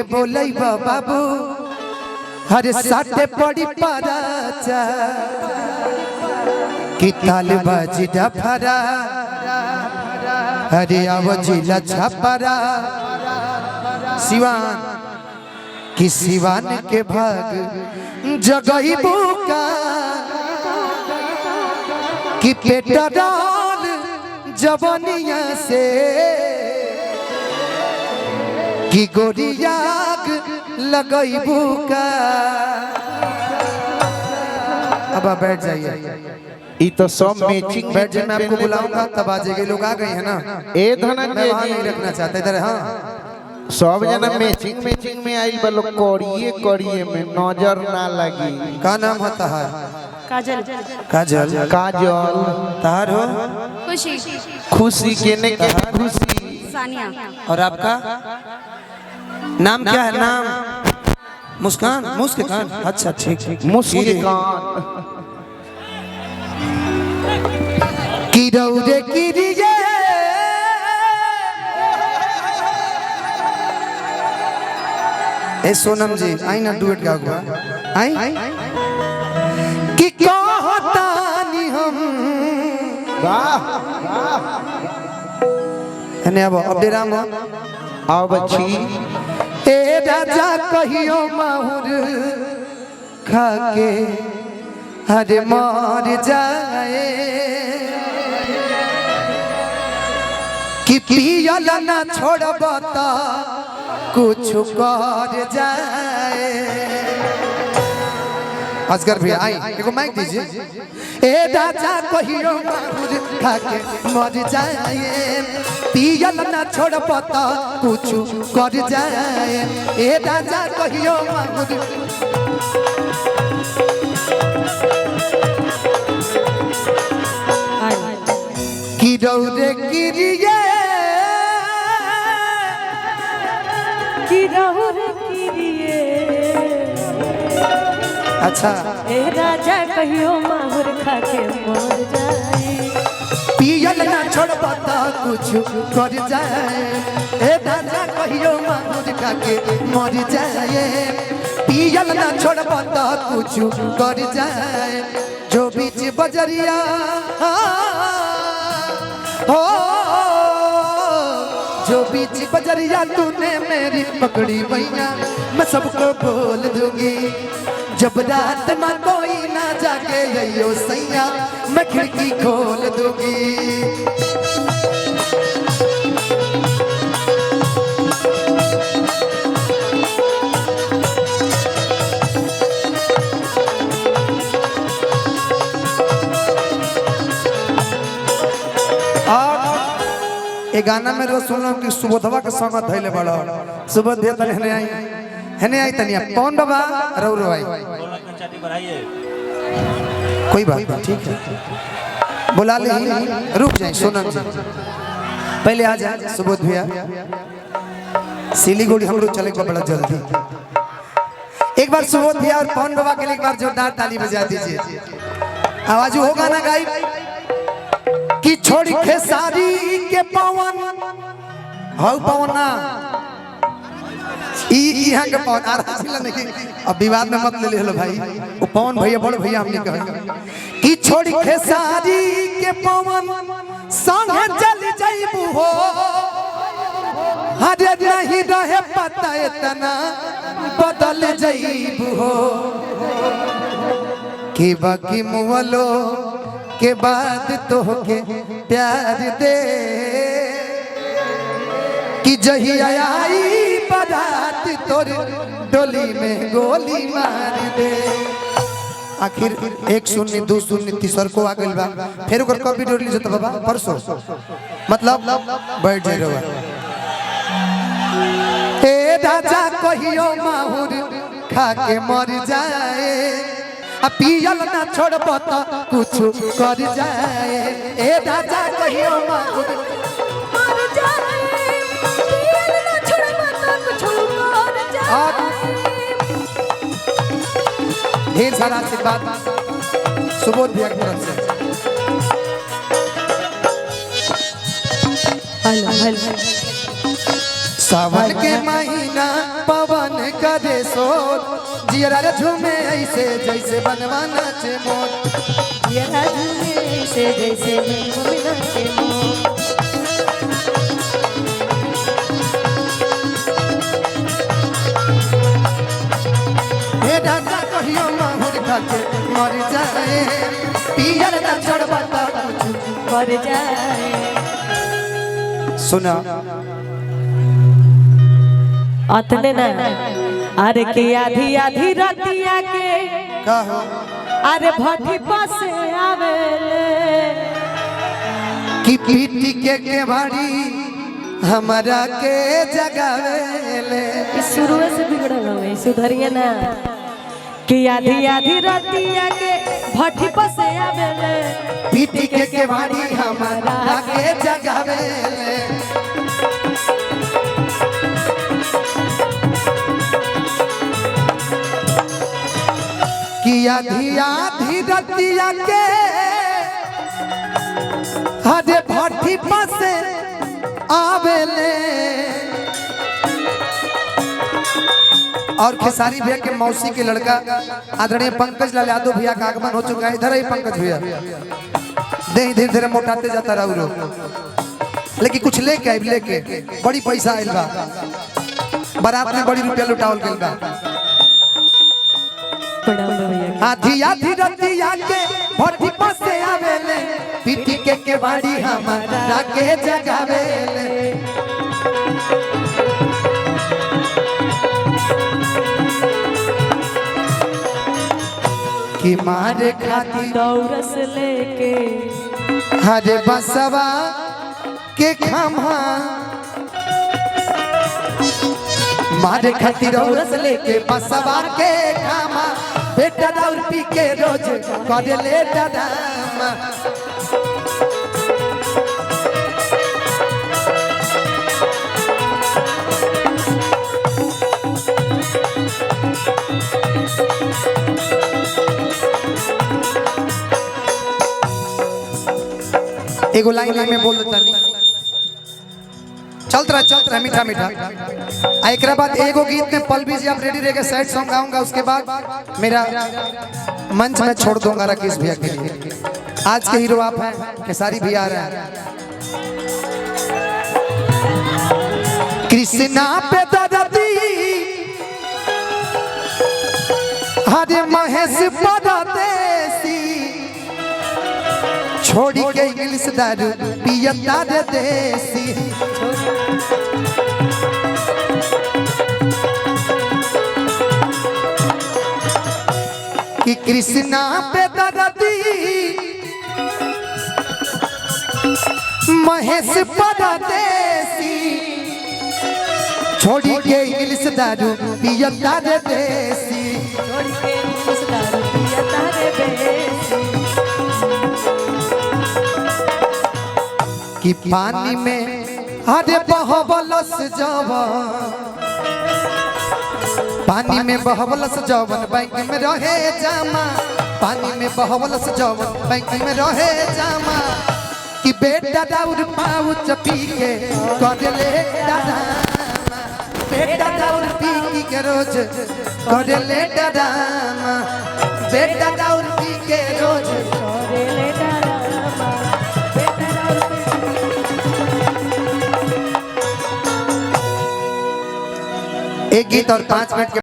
बोलै बाबू हर साथे पड़ी पराचा कि ताल बाजी डफरा हरे आवजिला छपरा सिवान कि सिवान के भाग जगही बुका कि पेटराल जवनिया से कि गोरियाग लगई बुका। अब आप बैठ जाइए। तो सब मैचिंग बैठ जाइए, मैं आपको बुलाऊंगा तब आ जाएंगे। लोग आ गए हैं ना, ए धना मैं वहां नहीं रखना चाहता इधर। हाँ सब जना मैचिंग में आइल बा लोग करिए में नजर ना लगी। का नाम होता है? काजल। काजल। काजल तार हो? खुशी। खुशी केने के खुशी। सानिया। और आपका नाम क्या है? नाम मुस्कान। मुस्कान, अच्छा ठीक। मुस्कान किरौरे किरिए ए सोनम जी आई ना, डुएट गा हुआ आई कि कहतानी हम वाह ने अब डेराम आओ बच्ची ए राजा कहियो माहुर खाके हरे मर जाए कि पियल ना छोड़ब त कुछ कर जाए। असगर भैया आई एगो माइक दीजिए। ए राजा कहियो माहुर खाके मर जाए पियल ना छोड़ब त कुछ कर जाए। ए राजा कहियो माहुर किरौरे किरिए अच्छा ए राजा कहियो माहुर खाके मर जाए पियल ना छोड़ब त कुछ कर जाए। ए राजा कहियो माहुर खाके मर जाए पियल ना छोड़ब त कुछ कर जाए। जो बीच बजरिया हो जो बीच बजरिया तूने मेरी पकड़ी भैया मैं सबको बोल दूंगी। जब रात में कोई ना जाके यो सैया मैं खिड़की खोल दूंगी। ए गाना में रोज सुन कि सुबोधवा के संग धैले बड़ा सुबोध दे तने हने आई तनिया कौन बाबा रौरो आई कोई बात नहीं ठीक है बुला ले। रुक जाए सोनम जी पहले आ जाए सुबोध भैया। सिलीगुड़ी हम लोग चले को बड़ा जल्दी। एक बार सुबोध भैया और पवन बाबा के लिए एक बार जोरदार ताली बजा दीजिए। आवाज होगा ना गाई कि छोड़ी खेसारी के पवन हाउ पवना यहाँ के पवन आराम नहीं। अब विवाद में मत ले लो भाई। वो पवन भैया बड़ भैया हमने कहा कि छोड़ी खेसारी के पवन संगे चल जाइबू हो हरे नहीं रहे पता इतना बदल जाइबू हो कि बाकी मुहलो के बाद तो के प्यार दे कि जही आई बारात तोर डोली में गोली मार दे। आखिर 1-0 2-0 तीसर को आ गइल बा फिर ओकर कभी डोली जत बाबा परसों मतलब बैठ जाए रवा। ए राजा कहियो माहुर खाके मर जाए पियल ना छोड़ब त कुछ कर जाए। ए राजा कहियो माहुर मर जाए पियल ना छोड़ब त कुछ कर जाए। ढेर सारा आशीर्वाद सुबोध भैया की तरफ से। सावन के महीना पवन करे सोर जियरा रे झूमे ऐसे जैसे बनवा नाचे मोर ये राजू से जैसे मिना के मोर हे दादा कहियो माहुर खाके मर जाए पियर ना छोड़बा ता कुछ कर जाए। सुना अतने ना अरे के आधी आधी रतिया के कहो अरे भट्टी पासे आवे कि पीटी के भाड़ी हमारा के जगावेले शुरू से बिगड़ल हो सुधरिए ना कि आधी आधी रतिया के भट्टी पासे आवे पीटी के भाड़ी हमारा के जगावेले कि आधी आधी रतिया के हरे भट्टी पासे आवेले और खेसारी भैया के मौसी के लड़का आदरणीय पंकज लाल यादव भैया का आगमन हो चुका है। इधर ही पंकज भैया दे धीरे धीरे मोटाते जाता रहो लेकिन कुछ लेके आए लेके बड़ी पैसा आयल बा बारात में बड़ी रुपया लुटावल गइल बा। आधी आधी रतिया के भट्टी पासे आवेले पीटी के बाड़ी हमारा के जगावेले कि मारे खाती दौरस लेके हरे बसवा के खम्हा मारे खातिर औरस लेके बसवा के खामा बेटा दाउर पी के रोज करे ले डरामा एगो लाइन में बोल देता नहीं चलता रहा मीठा मीठा। एक बाद एगो गीत में पलवी जी आप रेडी रहेगा सैड सॉन्ग गाऊंगा उसके बाद मेरा मंच में छोड़ दूंगा राकेश भैया के लिए। आज के हीरो आप हैं खेसारी भैया आ रहे हैं। कृष्णा पे दरदी हरे महेश परदेसी छोड़ी के इंग्लिश दारू पियता रे देसी कि कृष्णा पे दरदी महेश परदेसी छोड़ी के इंग्लिश दारू पियता रे देसी छोड़ के इंग्लिश दारू पियता रे देसी कि पानी में हरे बहबलस जवन पानी में बहबलस जवन बैंक में रहे जामा पानी में बहबलस जवन बैंक में रहे जामा कि बेटा दाऊद पाउच पी के कर ले डरामा बेटा दाऊद पी के रोज कर ले डरामा बेटा दाऊद पी के रोज करे ले डरामा बेटा दारू एक गीत और 5 मिनट के